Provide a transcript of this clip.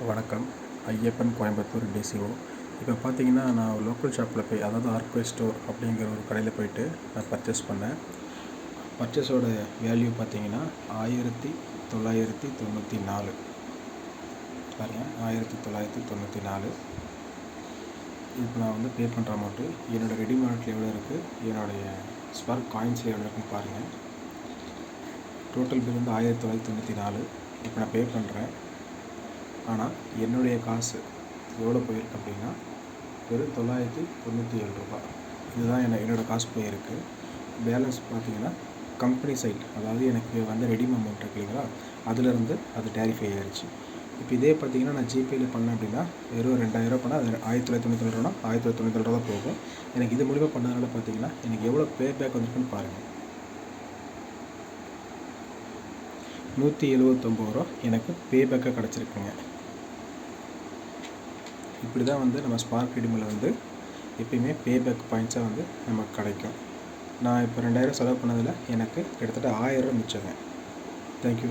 வணக்கம். ஐயப்பன், கோயம்புத்தூர் டிசிஓ. இப்போ பார்த்தீங்கன்னா, நான் லோக்கல் ஷாப்பில் போய், அதாவது ஆர்கே ஸ்டோர் அப்படிங்கிற ஒரு கடையில் போய்ட்டு நான் பர்ச்சேஸ் பண்ணேன். பர்ச்சேஸோட வேல்யூ பார்த்தீங்கன்னா 1994 பாருங்கள், 1994. இப்போ நான் வந்து பே பண்ணுற அமௌண்ட்டு என்னோடய ரெடி வாலெட்டில் எவ்வளோ இருக்குது, என்னுடைய ஸ்பார்க் காயின்ஸில் எவ்வளோ இருக்குன்னு பாருங்கள். டோட்டல் பில் வந்து 1994. இப்போ நான் பே பண்ணுறேன். ஆனால் என்னுடைய காசு எவ்வளோ போயிருக்கு அப்படின்னா வெறும் ரூ. 997. இதுதான் என்னோடய காசு போயிருக்கு. பேலன்ஸ் பார்த்தீங்கன்னா கம்பெனி சைட், அதாவது எனக்கு வந்து ரெடீம் அமௌண்ட் இருக்கு இல்லைங்களா, அதிலேருந்து அது டேரிஃபை ஆகிடுச்சு. இப்போ இதே பார்த்தீங்கன்னா நான் ஜிபேயில் பண்ணேன் அப்படின்னா வெறும் 2000 பண்ணால் அது 1997 1997 தான் போகும். எனக்கு இது மூலிமா பண்ணதுனால பார்த்தீங்கன்னா எனக்கு எவ்வளோ பே பேக் வந்திருக்குன்னு பாருங்கள். ரூ. 179 எனக்கு பே பேக்காக கிடச்சிருக்குங்க. இப்படி தான் வந்து நம்ம ஸ்பார்க் ரெடீமில் வந்து எப்பயுமே பேபேக் பாயிண்ட்ஸாக வந்து நமக்கு கிடைக்கும். நான் இப்போ 2000 செலவு பண்ணதில் எனக்கு கிட்டத்தட்ட 1000 மிச்சங்க. தேங்க்யூ.